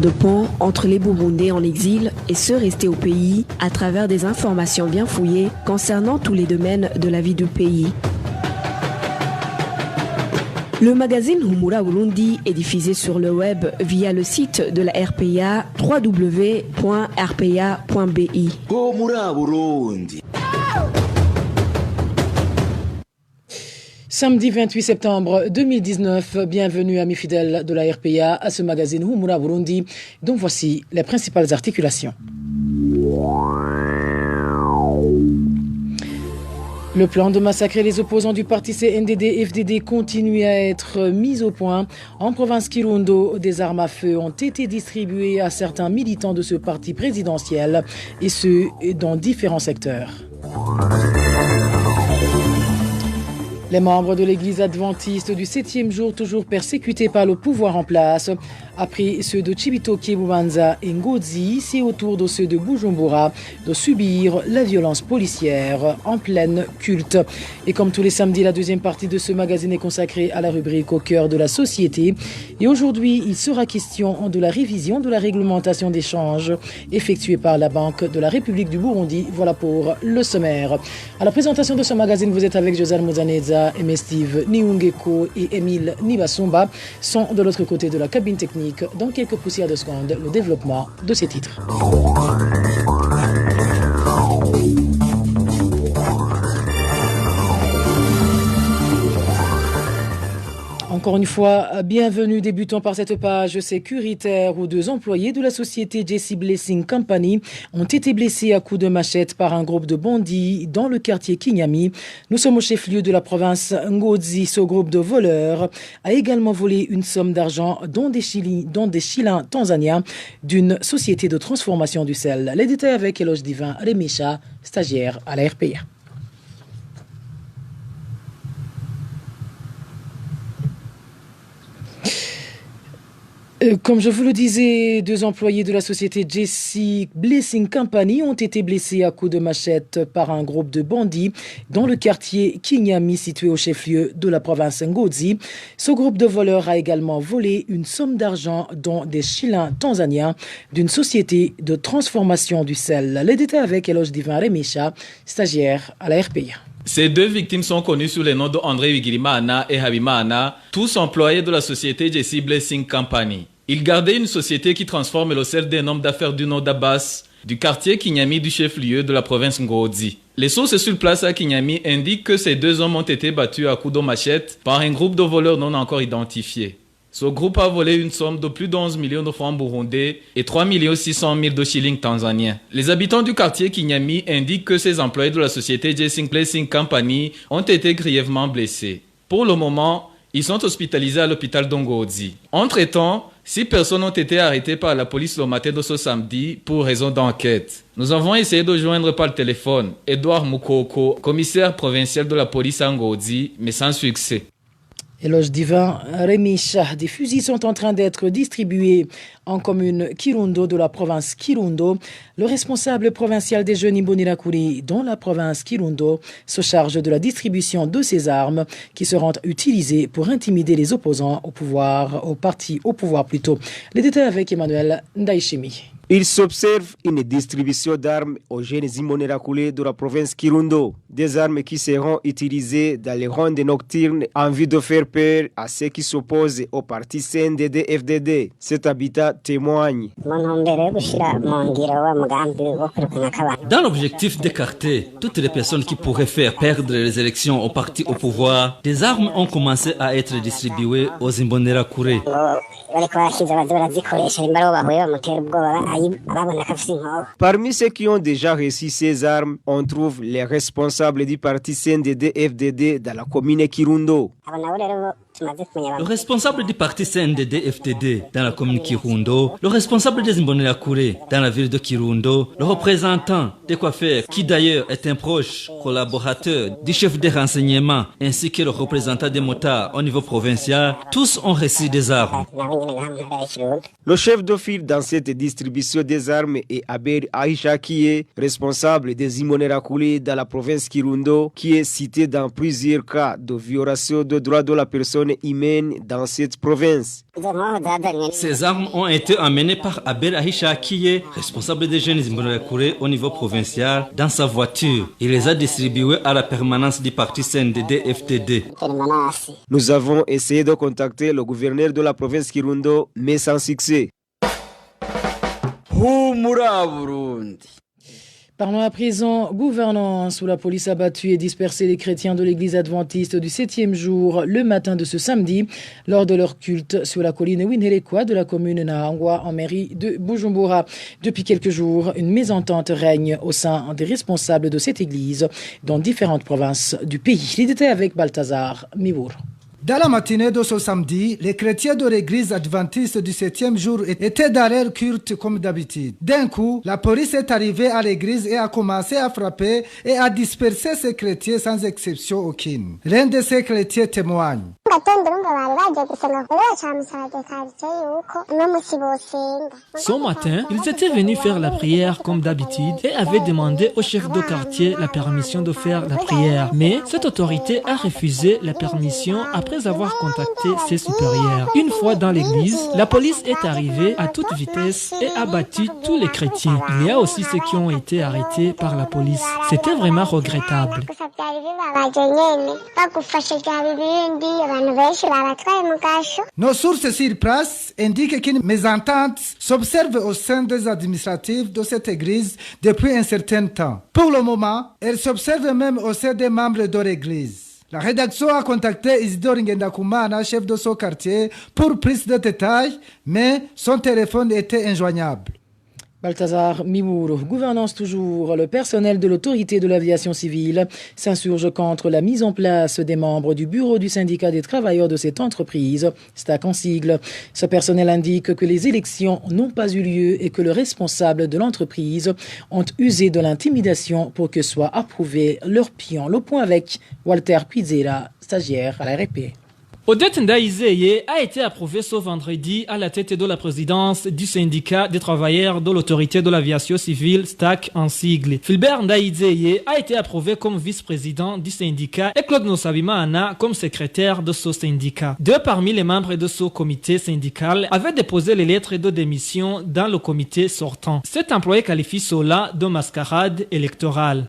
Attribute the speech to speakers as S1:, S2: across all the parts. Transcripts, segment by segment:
S1: de pont entre les Burundais en exil et ceux restés au pays à travers des informations bien fouillées concernant tous les domaines de la vie du pays. Le magazine Humura Burundi est diffusé sur le web via le site de la RPA www.rpa.bi.
S2: Humura Burundi.
S3: Samedi 28 septembre 2019, bienvenue amis fidèles de la RPA à ce magazine Humura Burundi, dont voici les principales articulations. Le plan de massacrer les opposants du parti CNDD-FDD continue à être mis au point. En province Kirundo, des armes à feu ont été distribuées à certains militants de ce parti présidentiel, et ce, dans différents secteurs. Les membres de l'église adventiste du 7e jour, toujours persécutés par le pouvoir en place, après ceux de Chibitoke, Bubanza et Ngozi, c'est au tour de ceux de Bujumbura de subir la violence policière en pleine culte. Et comme tous les samedis, la deuxième partie de ce magazine est consacrée à la rubrique au cœur de la société. Et aujourd'hui, il sera question de la révision de la réglementation d'échange effectuée par la Banque de la République du Burundi. Voilà pour le sommaire. À la présentation de ce magazine, vous êtes avec Josal Mouzaneza, Steve Niungeko et Emile Nibasumba sont de l'autre côté de la cabine technique. Dans quelques poussières de secondes, le développement de ces titres. Encore une fois, bienvenue. Débutons par cette page sécuritaire où deux employés de la société JC Blessing Company ont été blessés à coups de machette par un groupe de bandits dans le quartier Kinyami. Nous sommes au chef-lieu de la province Ngozi. Ce groupe de voleurs a également volé une somme d'argent dont des shillings tanzaniens d'une société de transformation du sel. Les détails avec Eloge Divin Remisha, stagiaire à la RPA. Comme je vous le disais, deux employés de la société JC Blessing Company ont été blessés à coups de machette par un groupe de bandits dans le quartier Kinyami, situé au chef-lieu de la province Ngozi. Ce groupe de voleurs a également volé une somme d'argent, dont des shillings tanzaniens, d'une société de transformation du sel. Les détails avec Eloge Divin Remisha, stagiaire à la RPA.
S4: Ces deux victimes sont connues sous les noms de André Wigirimana et Habimana, tous employés de la société JC Blessing Company. Ils gardaient une société qui transforme le sel d'un homme d'affaires du nom d'Abbas, du quartier Kinyami du chef-lieu de la province Ngozi. Les sources sur place à Kinyami indiquent que ces deux hommes ont été battus à coups de machette par un groupe de voleurs non encore identifiés. Ce groupe a volé une somme de plus d'11 millions de francs burundais et 3 600 000 de shillings tanzaniens. Les habitants du quartier Kinyami indiquent que ces employés de la société JC Blessing Company ont été grièvement blessés. Pour le moment, ils sont hospitalisés à l'hôpital d'Ngozi. Entre-temps, 6 personnes ont été arrêtées par la police le matin de ce samedi pour raison d'enquête. Nous avons essayé de joindre par le téléphone Edouard Mukoko, commissaire provincial de la police à Ngozi, mais sans succès.
S3: Éloge Divin Remisha, des fusils sont en train d'être distribués en commune Kirundo de la province Kirundo. Le responsable provincial des jeunes Imbonerakure dans la province Kirundo se charge de la distribution de ces armes qui seront utilisées pour intimider les opposants au pouvoir. Les détails avec Emmanuel Ndaishimi.
S5: Il s'observe une distribution d'armes aux jeunes Imbonerakure de la province Kirundo. Des armes qui seront utilisées dans les rondes nocturnes en vue de faire peur à ceux qui s'opposent au parti CNDD-FDD. Cet habitat témoigne.
S6: Dans l'objectif d'écarter toutes les personnes qui pourraient faire perdre les élections au parti au pouvoir, des armes ont commencé à être distribuées aux Imbonerakure.
S5: Parmi ceux qui ont déjà reçu ces armes, on trouve les responsables du parti CNDD-FDD dans la commune Kirundo.
S6: Le responsable du parti CNDD-FDD dans la commune Kirundo, le responsable des Imbonerakure dans la ville de Kirundo, le représentant des coiffeurs qui d'ailleurs est un proche collaborateur du chef des renseignements ainsi que le représentant des motards au niveau provincial, tous ont reçu des armes.
S5: Le chef de file dans cette distribution des armes est Abel Aïcha qui est responsable des Imbonerakure dans la province Kirundo, qui est cité dans plusieurs cas de violation de droits de la personne personnes humaines dans cette province.
S6: Ces armes ont été emmenées par Abel Ahisha Akiye, responsable des jeunes Imbonerakure au niveau provincial, dans sa voiture. Il les a distribuées à la permanence du parti CNDD-FDD.
S5: Nous avons essayé de contacter le gouverneur de la province Kirundo, mais sans succès.
S3: Parlons à présent gouvernance, où la police a battu et dispersé les chrétiens de l'église adventiste du 7e jour le matin de ce samedi lors de leur culte sur la colline Winhelekwa de la commune Nahangwa en mairie de Bujumbura. Depuis quelques jours, une mésentente règne au sein des responsables de cette église dans différentes provinces du pays. Les détails avec Balthazar Mibour.
S7: Dans la matinée de ce samedi, les chrétiens de l'église adventiste du 7e jour étaient dans leur culte comme d'habitude. D'un coup, la police est arrivée à l'église et a commencé à frapper et à disperser ces chrétiens sans exception aucune. L'un de ces chrétiens témoigne.
S8: Ce matin, ils étaient venus faire la prière comme d'habitude et avaient demandé au chef de quartier la permission de faire la prière. Mais cette autorité a refusé la permission après avoir contacté ses supérieurs. Une fois dans l'église, la police est arrivée à toute vitesse et a battu tous les chrétiens. Il y a aussi ceux qui ont été arrêtés par la police. C'était vraiment regrettable.
S7: Nos sources sur place indiquent qu'une mésentente s'observe au sein des administratifs de cette église depuis un certain temps. Pour le moment, elle s'observe même au sein des membres de l'église. La rédaction a contacté Isidore Ngendakumana, chef de son quartier, pour plus de détails, mais son téléphone était injoignable.
S3: Balthazar Mimour, gouvernance toujours, le personnel de l'autorité de l'aviation civile s'insurge contre la mise en place des membres du bureau du syndicat des travailleurs de cette entreprise, STAC en sigle. Ce personnel indique que les élections n'ont pas eu lieu et que le responsable de l'entreprise ont usé de l'intimidation pour que soit approuvé leur pion. Le point avec Walter Pizera, stagiaire à la RP.
S8: Odette Ndaïzeye a été approuvée ce vendredi à la tête de la présidence du syndicat des travailleurs de l'autorité de l'aviation civile STAC en sigle. Philbert Ndaïzeye a été approuvé comme vice-président du syndicat et Claude Nosabimana comme secrétaire de ce syndicat. Deux parmi les membres de ce comité syndical avaient déposé les lettres de démission dans le comité sortant. Cet employé qualifie cela de mascarade électorale.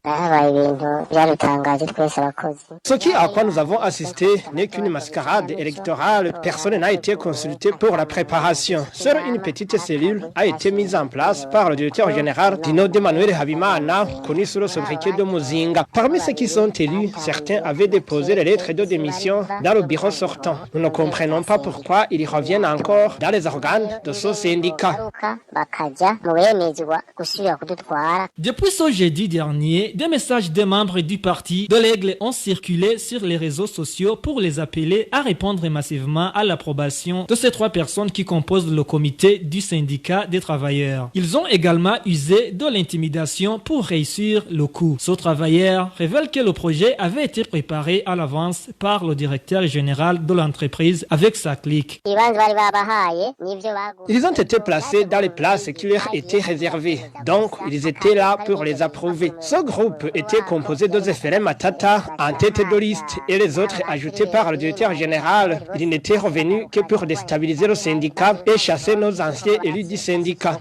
S9: Ce à quoi nous avons assisté n'est qu'une mascarade électorale. Personne n'a été consulté pour la préparation. Seule une petite cellule a été mise en place par le directeur général Dino de Manuel Habimana, connu sous le sobriquet de Muzinga. Parmi ceux qui sont élus, certains avaient déposé les lettres de démission dans le bureau sortant. Nous ne comprenons pas pourquoi ils reviennent encore dans les organes de ce syndicat.
S8: Depuis ce jeudi dernier, des messages des membres du parti de l'Aigle ont circulé sur les réseaux sociaux pour les appeler à répondre massivement à l'approbation de ces trois personnes qui composent le comité du syndicat des travailleurs. Ils ont également usé de l'intimidation pour réussir le coup. Ce travailleur révèle que le projet avait été préparé à l'avance par le directeur général de l'entreprise avec sa clique.
S9: Ils ont été placés dans les places qui leur étaient réservées. Donc, ils étaient là pour les approuver. Ce groupe était composé de Zéphéré Matata en tête de liste et les autres ajoutés par le directeur général. Il n'était revenu que pour déstabiliser le syndicat et chasser nos anciens élus du syndicat.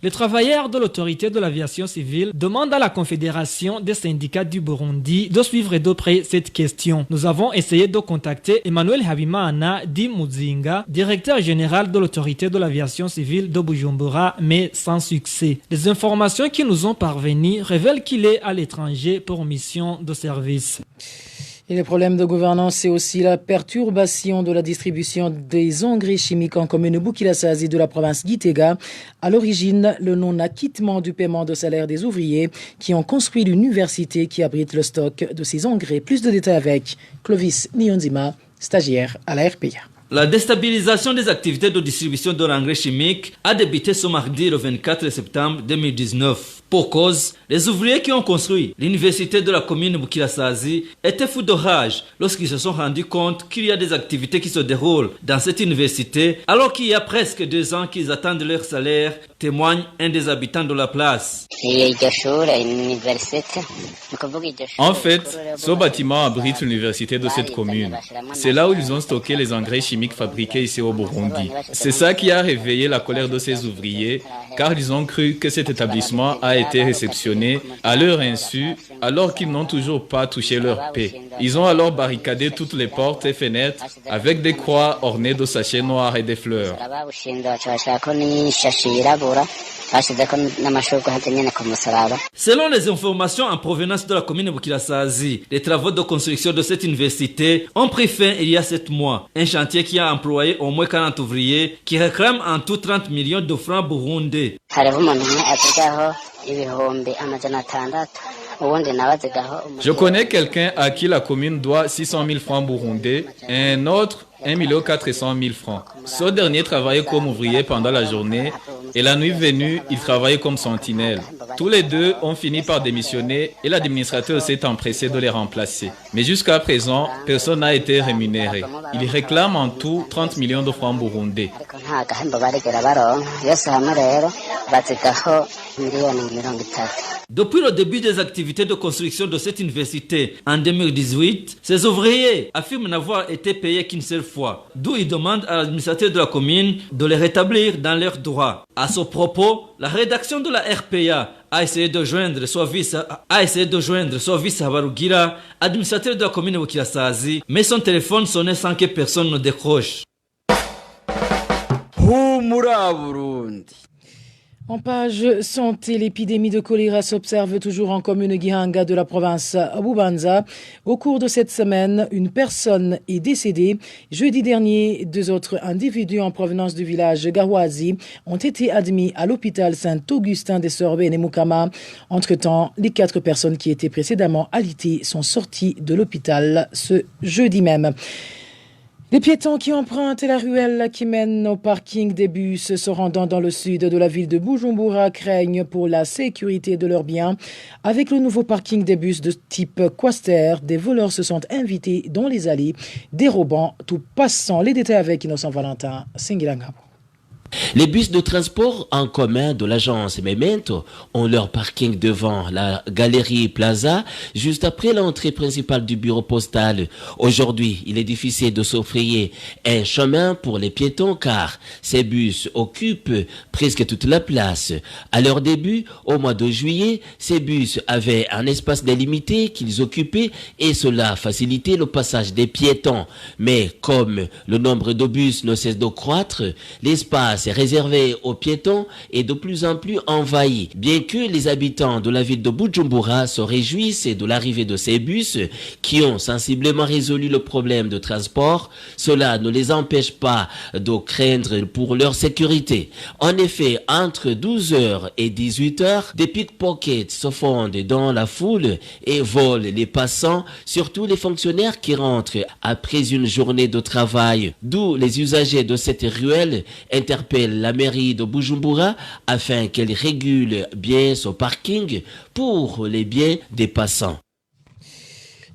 S8: Les travailleurs de l'autorité de l'aviation civile demandent à la Confédération des syndicats du Burundi de suivre de près cette question. Nous avons essayé de contacter Emmanuel Habimana Di Muzinga, directeur général de l'autorité de l'aviation civile de Bujumbura, mais sans succès. Les informations qui nous ont parvenues révèlent qu'il est à l'étranger pour mission de service.
S3: Et le problème de gouvernance, c'est aussi la perturbation de la distribution des engrais chimiques en commune Bukirasazi de la province Gitega. À l'origine, le non-acquittement du paiement de salaire des ouvriers qui ont construit l'université qui abrite le stock de ces engrais. Plus de détails avec Clovis Nyonzima, stagiaire à la RPA.
S6: La déstabilisation des activités de distribution de l'engrais chimique a débuté ce mardi le 24 septembre 2019. Pour cause, les ouvriers qui ont construit l'université de la commune Bukirasazi étaient fous de rage lorsqu'ils se sont rendus compte qu'il y a des activités qui se déroulent dans cette université alors qu'il y a presque 2 ans qu'ils attendent leur salaire, témoigne un des habitants de la place.
S4: En fait, ce bâtiment abrite l'université de cette commune. C'est là où ils ont stocké les engrais chimiques fabriqués ici au Burundi. C'est ça qui a réveillé la colère de ces ouvriers, car ils ont cru que cet établissement a été réceptionné à leur insu, alors qu'ils n'ont toujours pas touché leur paie. Ils ont alors barricadé toutes les portes et fenêtres avec des croix ornées de sachets noirs et des fleurs.
S6: Selon les informations en provenance de la commune de Bukirasazi, les travaux de construction de cette université ont pris fin il y a 7 mois. Un chantier qui a employé au moins 40 ouvriers qui réclament en tout 30 millions de francs burundais.
S4: Je connais quelqu'un à qui la commune doit 600 000 francs burundais et un autre 1 400 000 francs. Ce dernier travaillait comme ouvrier pendant la journée et la nuit venue, il travaillait comme sentinelle. Tous les deux ont fini par démissionner et l'administrateur s'est empressé de les remplacer. Mais jusqu'à présent, personne n'a été rémunéré. Il réclame en tout 30 millions de francs burundais.
S6: Depuis le début des activités de construction de cette université en 2018, ces ouvriers affirment n'avoir été payés qu'une seule fois, d'où ils demandent à l'administrateur de la commune de les rétablir dans leurs droits. À ce propos, la rédaction de la RPA a essayé de joindre son vice Habarugira, administrateur de la commune de Bukirasazi, mais son téléphone sonnait sans que personne ne décroche.
S3: En page santé, l'épidémie de choléra s'observe toujours en commune Gihanga de la province Bubanza. Au cours de cette semaine, une personne est décédée. Jeudi dernier, 2 autres individus en provenance du village Gawazi ont été admis à l'hôpital Saint-Augustin des Sorbe et Mukama. Entre-temps, les 4 personnes qui étaient précédemment alitées sont sorties de l'hôpital ce jeudi même. Les piétons qui empruntent la ruelle qui mène au parking des bus se rendant dans le sud de la ville de Bujumbura craignent pour la sécurité de leurs biens. Avec le nouveau parking des bus de type Quaster, des voleurs se sont invités dans les allées, dérobant tout passant. Les détails avec Innocent Valentin Singilangabo.
S10: Les bus de transport en commun de l'agence Memento ont leur parking devant la galerie Plaza, juste après l'entrée principale du bureau postal. Aujourd'hui, il est difficile de s'offrir un chemin pour les piétons car ces bus occupent presque toute la place. À leur début, au mois de juillet, ces bus avaient un espace délimité qu'ils occupaient et cela facilitait le passage des piétons. Mais comme le nombre de bus ne cesse de croître, l'espace réservé aux piétons est de plus en plus envahi. Bien que les habitants de la ville de Bujumbura se réjouissent de l'arrivée de ces bus qui ont sensiblement résolu le problème de transport, cela ne les empêche pas de craindre pour leur sécurité. En effet, entre 12h et 18h, des pickpockets se fondent dans la foule et volent les passants, surtout les fonctionnaires qui rentrent après une journée de travail. D'où les usagers de cette ruelle interpellent la mairie de Bujumbura afin qu'elle régule bien son parking pour les biens des passants.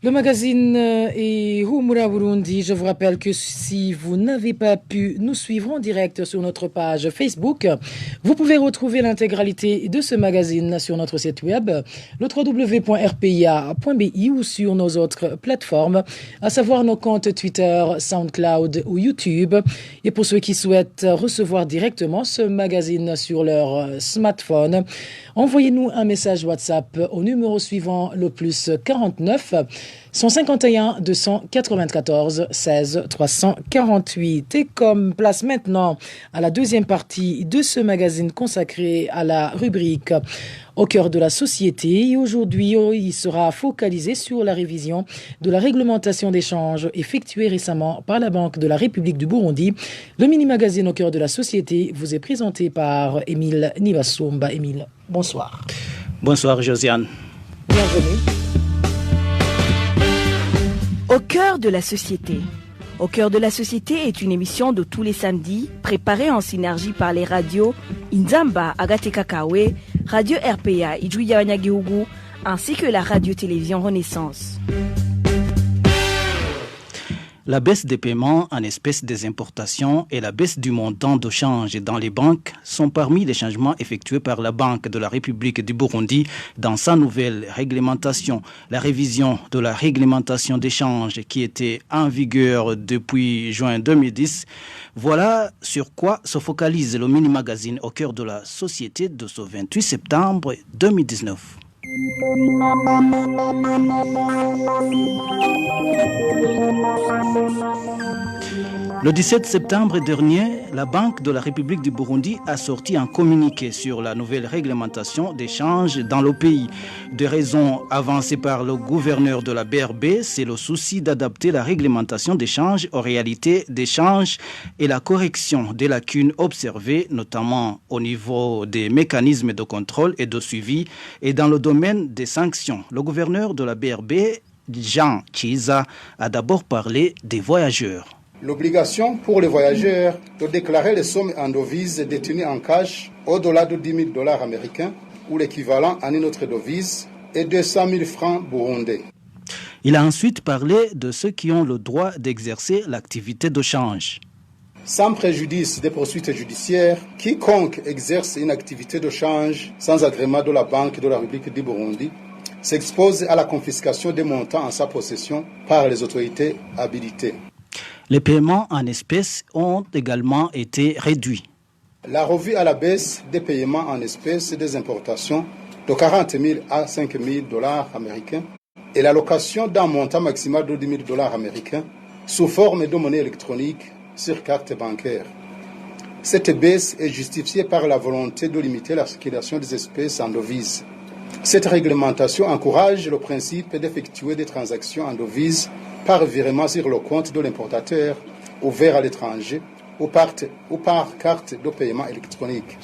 S3: Le magazine est Humura Burundi. Je vous rappelle que si vous n'avez pas pu nous suivre en direct sur notre page Facebook, vous pouvez retrouver l'intégralité de ce magazine sur notre site web, le www.rpia.bi ou sur nos autres plateformes, à savoir nos comptes Twitter, SoundCloud ou YouTube. Et pour ceux qui souhaitent recevoir directement ce magazine sur leur smartphone, envoyez-nous un message WhatsApp au numéro suivant, le plus 49 151 294 16 348. Et comme place maintenant à la deuxième partie de ce magazine consacré à la rubrique Au cœur de la société. Et aujourd'hui, il sera focalisé sur la révision de la réglementation d'échange effectuée récemment par la Banque de la République du Burundi. Le mini-magazine Au cœur de la société vous est présenté par Émile Nibasumba. Émile, bonsoir.
S11: Bonsoir Josiane.
S3: Bienvenue.
S1: Au cœur de la société. Au cœur de la société est une émission de tous les samedis, préparée en synergie par les radios Inzamba Agateka Kawe, Radio RPA Ijuya Wanyagihugu, ainsi que la radio-télévision Renaissance.
S11: La baisse des paiements en espèces des importations et la baisse du montant de change dans les banques sont parmi les changements effectués par la Banque de la République du Burundi dans sa nouvelle réglementation. La révision de la réglementation d'échange qui était en vigueur depuis juin 2010. Voilà sur quoi se focalise le mini-magazine au cœur de la société de ce 28 septembre 2019. Le 17 septembre dernier, la Banque de la République du Burundi a sorti un communiqué sur la nouvelle réglementation d'échange dans le pays. Des raisons avancées par le gouverneur de la BRB, c'est le souci d'adapter la réglementation d'échange aux réalités d'échange et la correction des lacunes observées, notamment au niveau des mécanismes de contrôle et de suivi et dans le domaine des sanctions. Le gouverneur de la BRB, Jean Chiza, a d'abord parlé des voyageurs.
S12: L'obligation pour les voyageurs de déclarer les sommes en devises détenues en cash au-delà de 10 000 $ américains ou l'équivalent en une autre devise et 200 000 francs burundais.
S11: Il a ensuite parlé de ceux qui ont le droit d'exercer l'activité de change.
S12: Sans préjudice des poursuites judiciaires, quiconque exerce une activité de change sans agrément de la Banque de la République du Burundi s'expose à la confiscation des montants en sa possession par les autorités habilitées.
S11: Les paiements en espèces ont également été réduits.
S12: La revue à la baisse des paiements en espèces des importations de 40 000 à 5 000 $ américains et l'allocation d'un montant maximal de 10 000 $ américains sous forme de monnaie électronique sur carte bancaire. Cette baisse est justifiée par la volonté de limiter la circulation des espèces en devises. Cette réglementation encourage le principe d'effectuer des transactions en devises par virement sur le compte de l'importateur ouvert à l'étranger ou par carte de paiement électronique.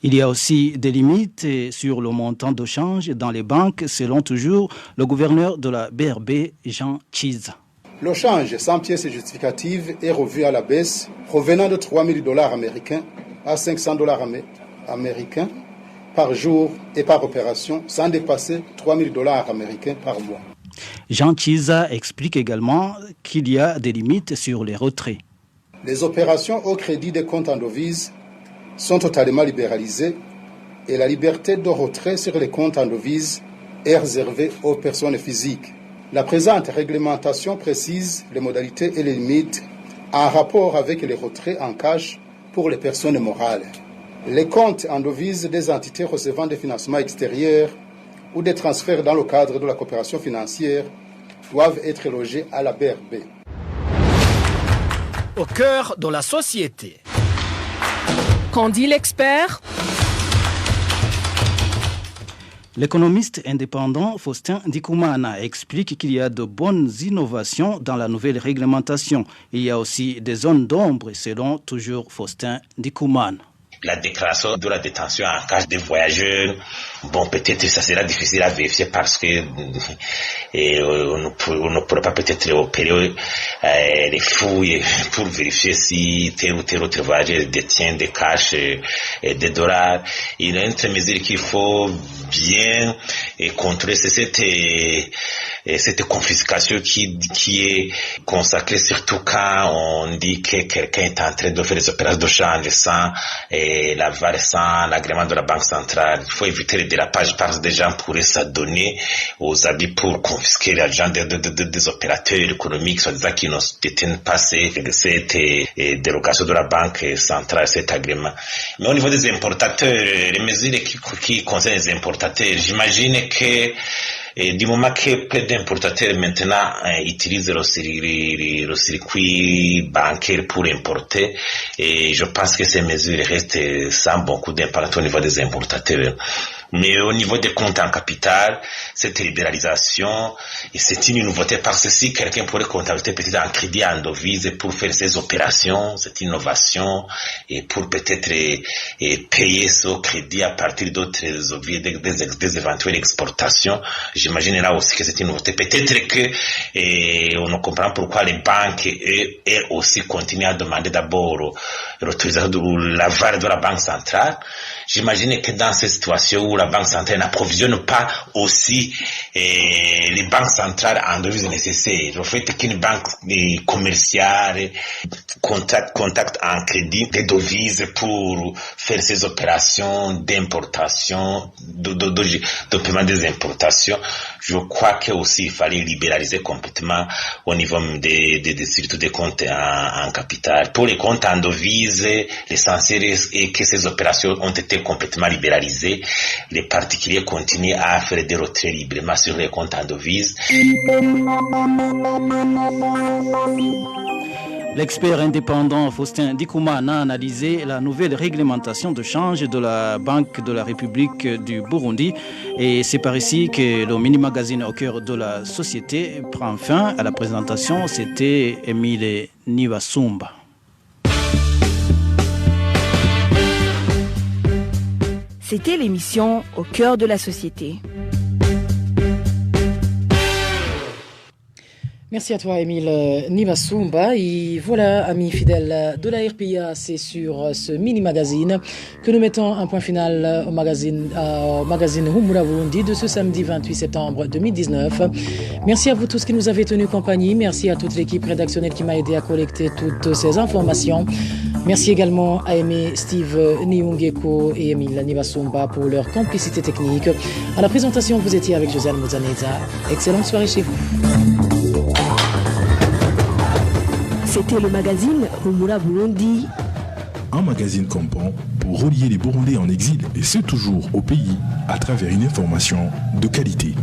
S11: Il y a aussi des limites sur le montant de change dans les banques, selon toujours le gouverneur de la BRB, Jean Chiza.
S12: Le change sans pièces justificatives est revu à la baisse, revenant de 3 000 $ américains à 500 $ américains par jour et par opération, sans dépasser 3 000 $ américains par mois.
S11: Jean Chiza explique également qu'il y a des limites sur les retraits.
S12: Les opérations au crédit des comptes en devises sont totalement libéralisées et la liberté de retrait sur les comptes en devises est réservée aux personnes physiques. La présente réglementation précise les modalités et les limites en rapport avec les retraits en cash pour les personnes morales. Les comptes en devises des entités recevant des financements extérieurs ou des transferts dans le cadre de la coopération financière doivent être logés à la BRB.
S13: Au cœur de la société. Qu'en dit l'expert ?
S11: L'économiste indépendant Faustin Ndikumana explique qu'il y a de bonnes innovations dans la nouvelle réglementation. Il y a aussi des zones d'ombre, selon toujours Faustin Ndikumana.
S14: La déclaration de la détention en cash des voyageurs, bon, peut-être ça sera difficile à vérifier parce que on ne pourra pas peut-être opérer les fouilles pour vérifier si tel ou tel autre voyageur détient des cash et des dollars. Il y a une autre mesure qu'il faut bien contrôler, c'est cette confiscation qui est consacrée surtout quand on dit que quelqu'un est en train de faire des opérations de change sans l'aval, sans l'agrément de la Banque centrale. Il faut éviter les dérapages parce que des gens pourraient s'adonner aux habits pour confisquer l'argent des opérateurs économiques, soit-disant qui ne détiennent pas cette dérogation de la Banque centrale, cet agrément. Mais au niveau des importateurs, les mesures qui concernent les importateurs, j'imagine que du moment que peu d'importateurs maintenant utilisent le circuit bancaire pour importer, et je pense que ces mesures restent sans beaucoup d'impact au niveau des importateurs. Mais au niveau des comptes en capital, cette libéralisation, c'est une nouveauté parce que si quelqu'un pourrait comptabiliser peut-être en crédit en devise pour faire ses opérations, c'est une innovation, et pour peut-être payer ce crédit à partir d'autres des éventuelles exportations. J'imagine là aussi que c'est une nouveauté. Peut-être que on ne comprend pourquoi les banques elles aussi continuent à demander d'abord l'autorisation de l'aval de la Banque centrale. J'imagine que dans cette situation où la Banque centrale n'approvisionne pas aussi les banques centrales en devises nécessaires, le fait qu'une banque commerciale contacte en crédit des devises pour faire ses opérations d'importation, de paiement des importations, je crois que aussi il fallait libéraliser complètement au niveau surtout des comptes en capital. Pour les comptes en devises, l'essentiel est que ces opérations ont été complètement libéralisées. Les particuliers continuent à faire des retraits librement sur les comptes en devises.
S11: L'expert indépendant Faustin Dikoumana a analysé la nouvelle réglementation de change de la Banque de la République du Burundi. Et c'est par ici que le mini-magazine au cœur de la société prend fin. À la présentation, c'était Emile Nivasumba.
S1: C'était l'émission Au cœur de la société.
S3: Merci à toi, Émile Nivasumba. Et voilà, amis fidèles de la RPA, c'est sur ce mini-magazine que nous mettons un point final au magazine Humura Burundi de ce samedi 28 septembre 2019. Merci à vous tous qui nous avez tenu compagnie. Merci à toute l'équipe rédactionnelle qui m'a aidé à collecter toutes ces informations. Merci également à Aimé Steve Niungeko et Émile Nivasumba pour leur complicité technique. À la présentation, vous étiez avec Josiane Mouzaneza. Excellente soirée chez vous.
S1: C'était le magazine Humura Burundi.
S15: Un magazine comprend pour relier les Burundais en exil, et ce toujours au pays, à travers une information de qualité.